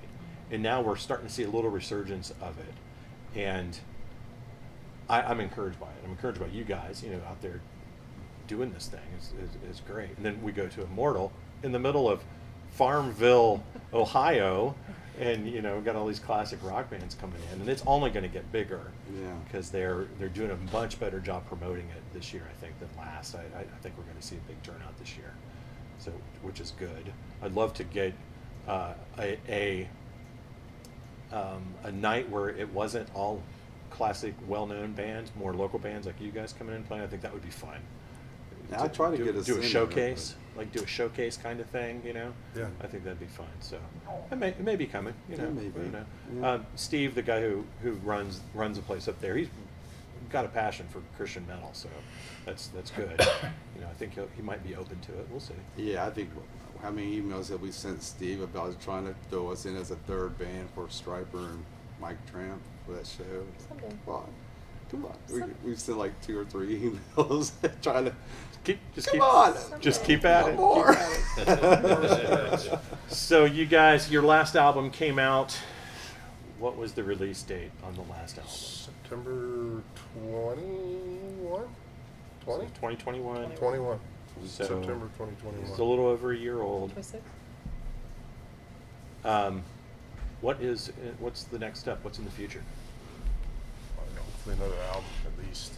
and now we're starting to see a little resurgence of it, and I'm encouraged by it. I'm encouraged by you guys, out there doing this thing is great. And then we go to Immortal in the middle of Farmville, Ohio, and we've got all these classic rock bands coming in, and it's only going to get bigger. Yeah. Because they're doing a much better job promoting it this year, I think, than last. I think we're going to see a big turnout this year, so which is good. I'd love to get a night where it wasn't all classic, well-known bands, more local bands like you guys coming in and playing. I think that would be fun. Yeah, I try to get us do in a there, showcase, do a showcase kind of thing. Yeah. I think that'd be fun. So it may be coming. Yeah, maybe. Yeah. Steve, the guy who runs the place up there, he's got a passion for Christian metal, so that's good. I think he might be open to it. We'll see. Yeah, I think how many emails have we sent Steve about trying to throw us in as a third band for Striper and Mike Tramp for that show? Someday. Come on. We've sent like 2 or 3 emails trying to Just keep at it. more. So you guys, your last album came out. What was the release date on the last album? September 21? 20? 2021. 21. So September 2021. it's a little over a year old. 26? What's the next step? What's in the future? Hopefully another album at least.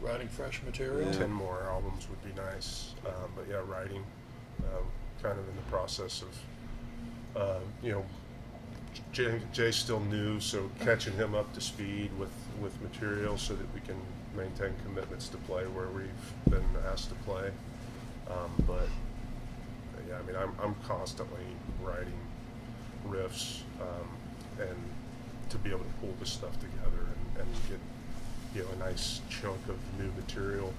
Writing fresh material. Yeah. 10 more albums would be nice. But yeah, writing, kind of in the process of, Jay's still new, so catching him up to speed with material so that we can maintain commitments to play where we've been asked to play. But yeah, I mean, I'm constantly writing riffs, and to be able to pull this stuff together and get, you know, a nice chunk of new material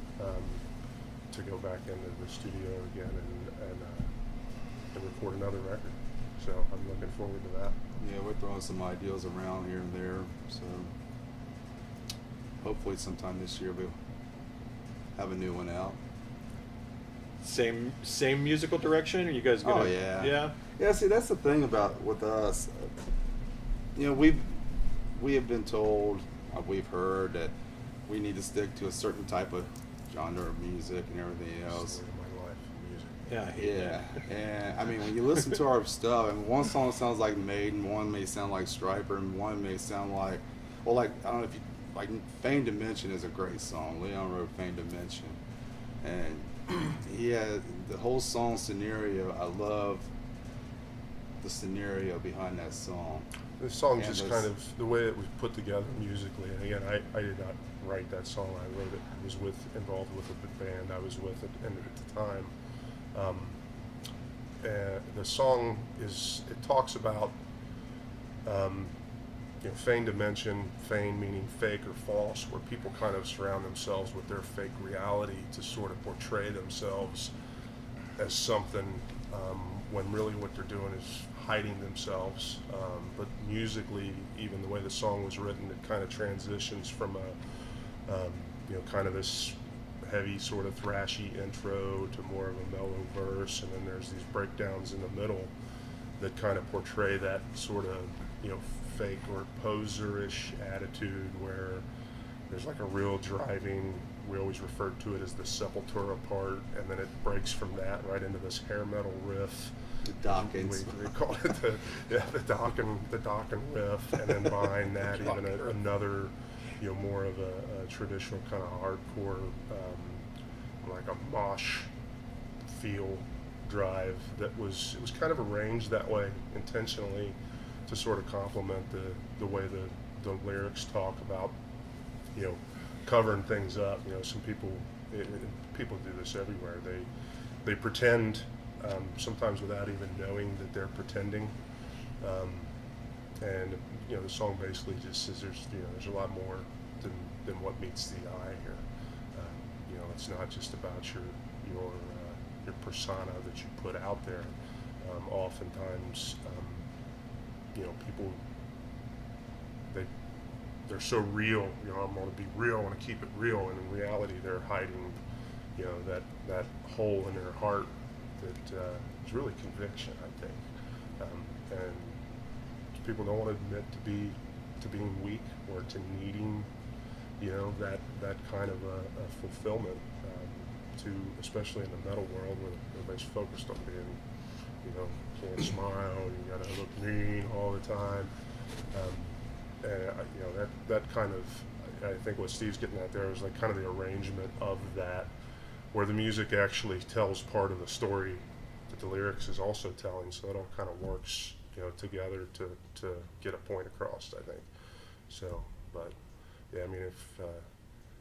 to go back into the studio again and record another record. So I'm looking forward to that. Yeah, we're throwing some ideas around here and there, so hopefully sometime this year we'll have a new one out. Same musical direction? Are you guys gonna? Oh yeah. Yeah. Yeah. See, that's the thing about with us. You know, we have been told, we've heard that we need to stick to a certain type of genre of music and everything else. Story of my life, music. Yeah. I hate Yeah, that. and I mean, when you listen to our stuff, I mean, one song sounds like Maiden, one may sound like Stryper, and one may sound like, well, like, I don't know if you, like, Fame Dimension is a great song. Leon wrote Fame Dimension, and yeah, the whole song scenario, I love the scenario behind that song. The song And just those- kind of, the way it was put together musically, and again, I did not write that song, I wrote it, I was involved with a band I was with at the time. And the song it talks about, you know, Fame Dimension, fame meaning fake or false, where people kind of surround themselves with their fake reality to sort of portray themselves as something, when really what they're doing is hiding themselves. But musically, even the way the song was written, it kind of transitions from you know, kind of this heavy sort of thrashy intro to more of a mellow verse, and then there's these breakdowns in the middle that kind of portray that sort of, you know, fake or poserish attitude where there's like a real driving, we always referred to it as the Sepultura part, and then it breaks from that right into this hair metal riff. The Dawkins. We call it the Dawkins riff, and then behind that even another, you know, more of a traditional kind of hardcore, like a mosh feel drive it was kind of arranged that way intentionally to sort of complement the way the lyrics talk about, you know, covering things up. You know, some people people do this everywhere. They pretend, sometimes without even knowing that they're pretending. And you know, the song basically just says there's a lot more than what meets the eye here. You know, it's not just about your persona that you put out there. Oftentimes, you know, people they're so real. You know, I'm going to be real. I want to keep it real, and in reality, they're hiding, you know, that hole in their heart that is really conviction, I think. And people don't want to admit to being weak or to needing, you know, that kind of a fulfillment. Especially in the metal world where everybody's focused on being, you know, can't smile, you gotta look mean all the time. And you know, that kind of, I think what Steve's getting at there is like kind of the arrangement of that, where the music actually tells part of the story that the lyrics is also telling, so it all kind of works, you know, together to get a point across, I think. So, but yeah, I mean, if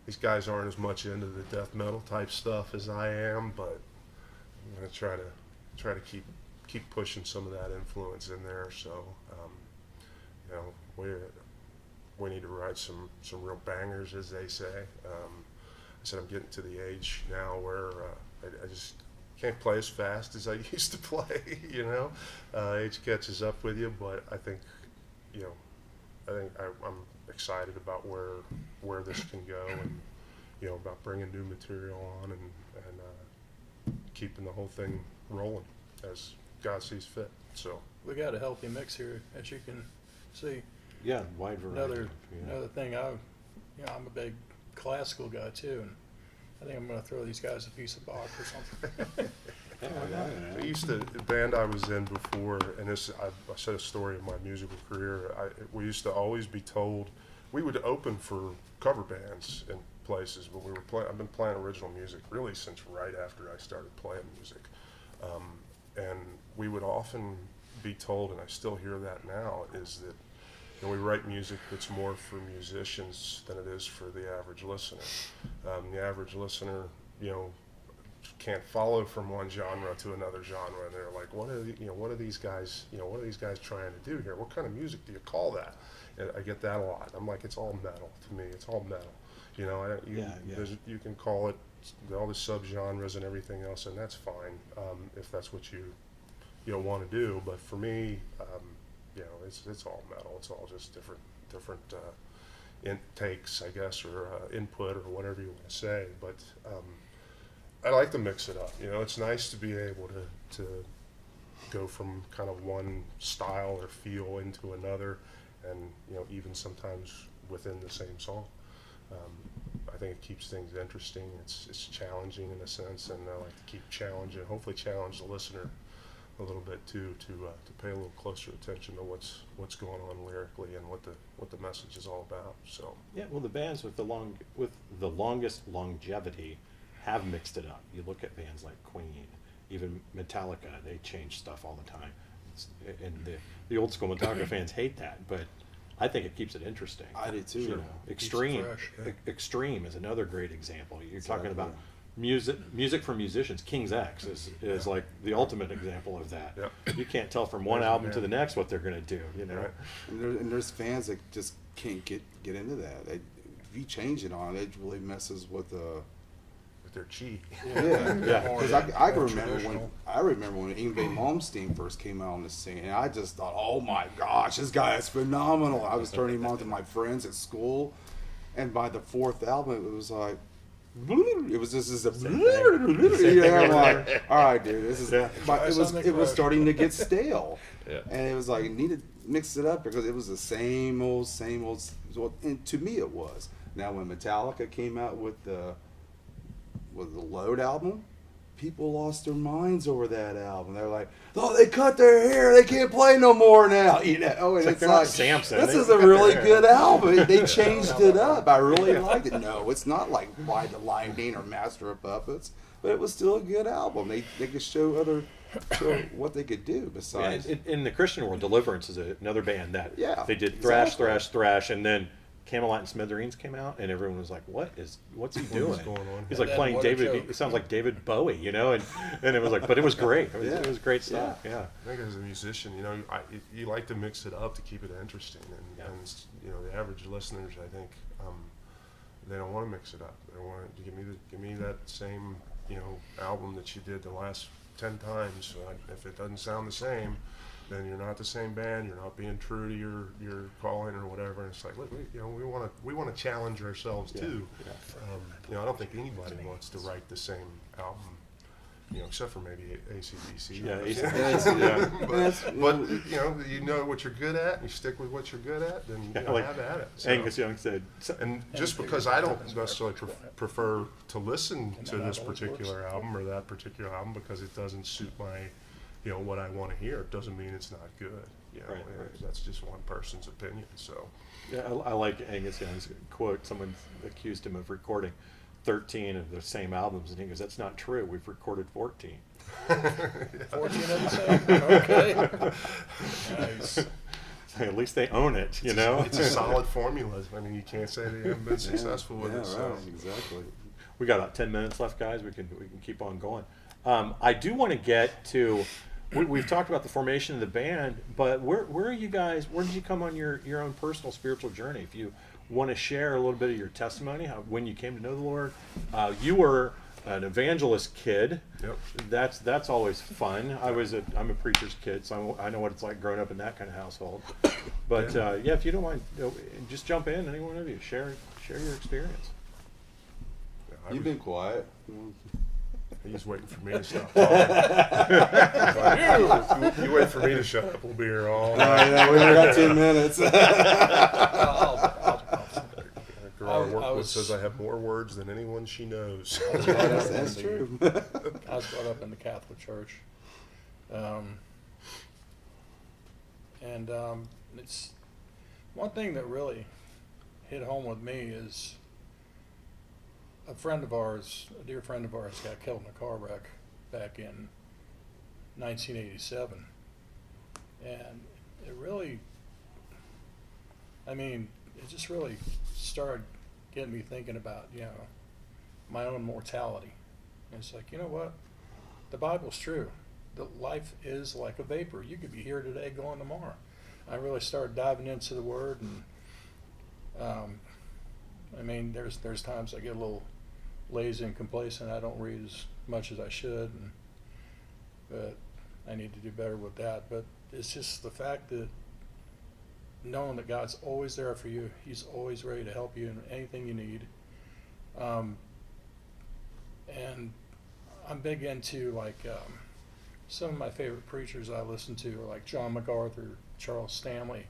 these guys aren't as much into the death metal type stuff as I am, but I'm gonna try to keep pushing some of that influence in there. So, you know, we need to write some real bangers, as they say. I said I'm getting to the age now where I just can't play as fast as I used to play. You know, age catches up with you, but I think, you know, I'm excited about where this can go, and you know, about bringing new material on and keeping the whole thing rolling as God sees fit. So We got a healthy mix here, as you can see. Yeah, wide variety. Another thing, I'm a big classical guy too, and I think I'm going to throw these guys a piece of Bach or something. the band I was in before, and this I said a story of my musical career. We used to always be told we would open for cover bands in places, but I've been playing original music really since right after I started playing music, and we would often be told, and I still hear that now, is that we write music that's more for musicians than it is for the average listener. The average listener, can't follow from one genre to another genre, and they're like, what are these guys trying to do here? What kind of music do you call that? And I get that a lot. I'm like, it's all metal to me. It's all metal. You can call it all the subgenres and everything else, and that's fine if that's what you want to do. But for me, it's all metal. It's all just different intakes, I guess, or input, or whatever you want to say. But I like to mix it up. It's nice to be able to go from kind of one style or feel into another, and even sometimes within the same song. I think it keeps things interesting. It's challenging in a sense, and I like to keep challenging. Hopefully, challenge the listener a little bit too, to pay a little closer attention to what's going on lyrically and what the message is all about. So Yeah, well, the bands with the longest longevity have mixed it up. You look at bands like Queen, even Metallica, they change stuff all the time. And the old school Metallica fans hate that, but I think it keeps it interesting. I do too. Extreme. fresh, yeah. Extreme is another great example. You're talking Exactly. about music for musicians. King's X is like the ultimate example of that. Yep. You can't tell from one There's a album to band. the next what they're going to do. Right. And there's fans that just can't get into that. If you change it on, it really messes with the. With their chi. Yeah, Yeah. Because I can More remember traditional. when Yngwie Malmsteen first came out on the scene, and I just thought, oh my gosh, this guy is phenomenal. I was turning him on to my friends at school, and by the fourth album, it was like. It was just as a I'm like, all right, dude, this is. Yeah. But it was something fresh. starting to get stale, Yeah. and it was like you need to mix it up because it was the same old. Well, and to me, it was. Now, when Metallica came out with the Load album, people lost their minds over that album. They're like, oh, they cut their hair. They can't play no more now. And it's they're like, not Samson. this They is a cut their really hair. good album. They changed it up. I really liked it. No, it's not like Ride the Lightning or Master of Puppets, but it was still a good album. They could show what they could do besides. In the Christian world, Deliverance is another band that Yeah, they did thrash, exactly. thrash, and then Camelot and Smithereens came out, and everyone was like, "What's he doing? going on He's here?" like And playing what a David. joke. It sounds like David Bowie, and it was like, but it was great. It was great stuff. Yeah. I think as a musician, you like to mix it up to keep it interesting, and the average listeners, I think, they don't want to mix it up. They want to give me that same album that you did the last 10 times. If it doesn't sound the same, then you're not the same band. You're not being true to your calling or whatever. And it's like, look, we want to challenge ourselves too. Yeah. I don't think anybody wants to write the same album, except for maybe AC/DC. Yeah, But you know what you're good at, and you stick with what you're good at, then Like have at it. So- Angus Young said, and just because I don't necessarily prefer to listen to this particular album or that particular album because it doesn't suit my, what I want to hear, it doesn't mean it's not good. Right. That's just one person's opinion. So yeah, I like Angus Young's quote. Someone accused him of recording 13 of the same albums, and he goes, "That's not true. We've recorded 14." 14 of the same? Okay. Nice. At least they own it, it's a solid formula. I mean, you can't say they haven't been successful with it. So. Right, exactly. We got about 10 minutes left, guys. We can keep on going. I do want to get to. We've talked about the formation of the band, but where are you guys? Where did you come on your own personal spiritual journey? If you want to share a little bit of your testimony, when you came to know the Lord, you were an evangelist kid. Yep. That's always fun. I'm a preacher's kid, so I know what it's like growing up in that kind of household. But yeah, if you don't mind, just jump in. Any one of you share your experience. You've been quiet. He's waiting for me to stop talking. You wait for me to shut up. We'll be here all night. We only got 10 minutes. Gerard I Workwood was- says I have more words than anyone she knows. That's true. I was brought up in the Catholic Church. It's one thing that really hit home with me is a friend of ours, a dear friend of ours, got killed in a car wreck back in 1987. And it really, I mean, it just really started getting me thinking about, my own mortality. And it's like, you know what? The Bible's true. The life is like a vapor. You could be here today, gone tomorrow. I really started diving into the Word, and I mean, there's times I get a little lazy and complacent. I don't read as much as I should, but I need to do better with that. But it's just the fact that knowing that God's always there for you. He's always ready to help you in anything you need. And I'm big into some of my favorite preachers I listen to are like John MacArthur, Charles Stanley.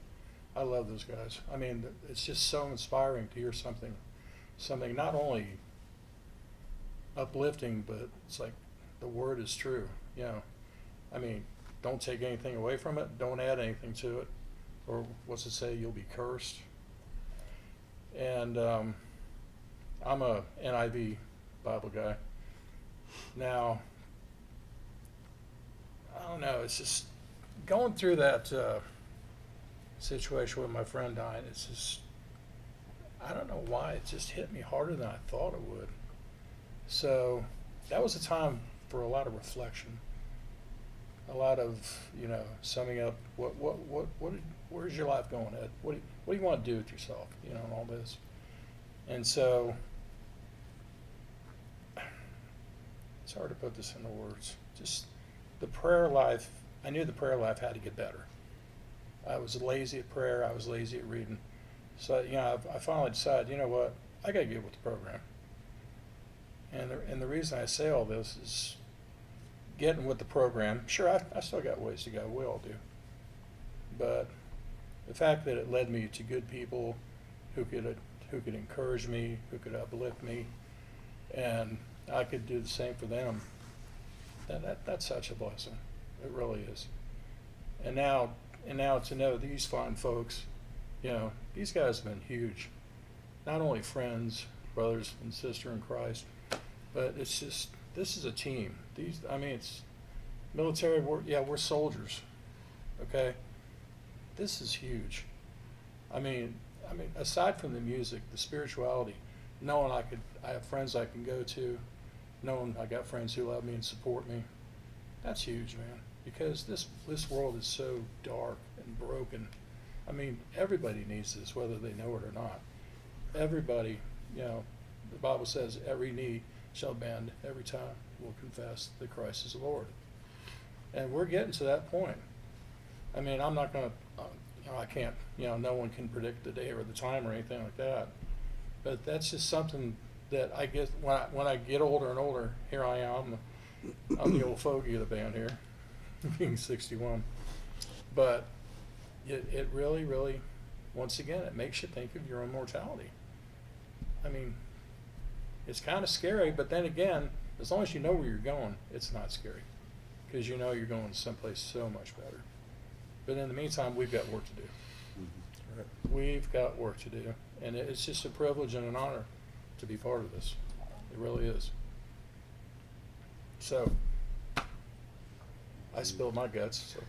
I love those guys. I mean, it's just so inspiring to hear something not only uplifting, but it's like the Word is true. I mean, don't take anything away from it. Don't add anything to it. Or what's it say? You'll be cursed. And I'm a NIV Bible guy. Now, I don't know. It's just going through that situation with my friend dying. It's just, I don't know why it just hit me harder than I thought it would. So that was a time for a lot of reflection, a lot of summing up. Where's your life going, Ed? What do you want to do with yourself? And all this. And so it's hard to put this into words. Just the prayer life. I knew the prayer life had to get better. I was lazy at prayer. I was lazy at reading. So I finally decided, you know what? I got to get with the program. And the reason I say all this is getting with the program. Sure, I still got ways to go. We all do. But the fact that it led me to good people who could encourage me, who could uplift me, and I could do the same for them. That's such a blessing. It really is. And now to know these fine folks, these guys have been huge. Not only friends, brothers and sisters in Christ, but it's just, this is a team. It's military. We're soldiers. Okay. This is huge. I mean, aside from the music, the spirituality, knowing I have friends I can go to, knowing I got friends who love me and support me, that's huge, man. Because this world is so dark and broken. I mean, everybody needs this, whether they know it or not. Everybody, the Bible says every knee shall bend, every tongue will confess that Christ is the Lord. And we're getting to that point. I mean, I'm not going to, I can't, no one can predict the day or the time or anything like that. But that's just something that I get when I get older and older. Here I am. I'm the old fogey of the band here, being 61. But it really, really, once again, it makes you think of your own mortality. I mean, it's kind of scary, but then again, as long as you know where you're going, it's not scary. Because you're going someplace so much better. But in the meantime, we've got work to do. Mm-hmm. Right. We've got work to do. And it's just a privilege and an honor to be part of this. It really is. So, I spilled my guts. So.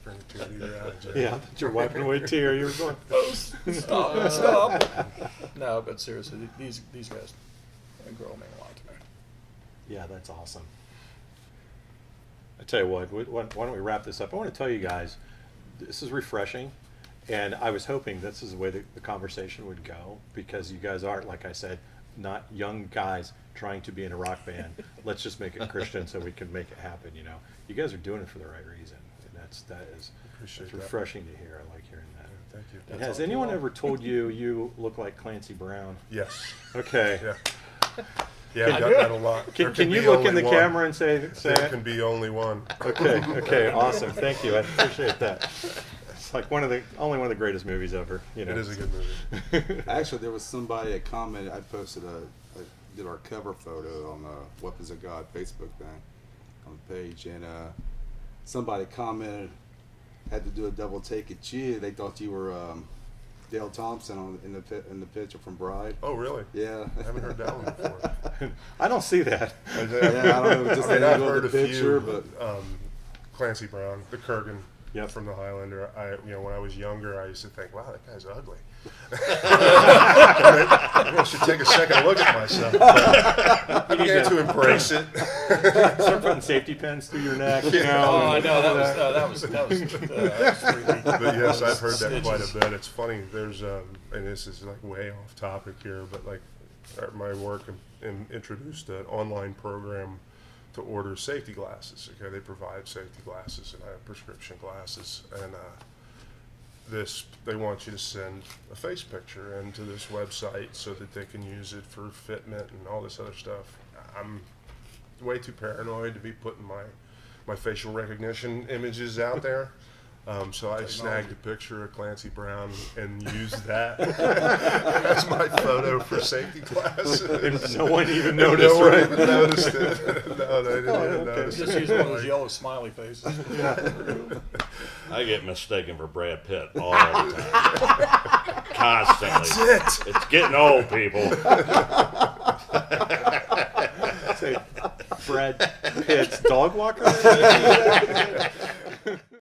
Bring a tear to your eye, Jay. Yeah, you're wiping away a tear. You were going, Stop. No, but seriously, these guys and girl mean a lot to me. yeah, that's awesome. I tell you what, why don't we wrap this up? I want to tell you guys, this is refreshing, and I was hoping this is the way the conversation would go, because you guys aren't, like I said, not young guys trying to be in a rock band. Let's just make it Christian so we can make it happen. You guys are doing it for the right reason, and that is refreshing to hear. I like hearing that. Thank you. And has anyone ever told you look like Clancy Brown? Yes. Okay. Yeah. Yeah, I got that a lot. There Can you be look in only the one. camera and say There can be only one. Okay, awesome. Thank you. I appreciate that. It's like only one of the greatest movies ever. It is a good movie. Actually, there was somebody that commented. I posted I did our cover photo on the Weapons of God Facebook thing on the page, and somebody commented, had to do a double take at you. They thought you were Dale Thompson in the picture from Bride. Oh, really? Yeah. I haven't heard that one before. I don't see that. Yeah, I don't know. Just I mean, the I've angle of heard the a picture, few, but Clancy Brown, the Kurgan. Yep. from the Highlander. When I was younger, I used to think, wow, that guy's ugly. I should take a second look at myself. But I began to embrace it. Start putting safety pins through your neck. You know, Oh, I know that was pretty. But yes, I've heard that quite a bit. It's funny. There's and this is like way off topic here, but like my work introduced an online program to order safety glasses. Okay, they provide safety glasses, and I have prescription glasses, and they want you to send a face picture into this website so that they can use it for fitment and all this other stuff. I'm way too paranoid to be putting my facial recognition images out there. So I snagged a picture of Clancy Brown and used that as my photo for safety glasses. and no one even noticed, No one right? even noticed it. No, they didn't even notice Just it. use one of those yellow smiley faces. I get mistaken for Brad Pitt all the time. Constantly. That's it. It's getting old, people. Say, Brad Pitt's dog walker.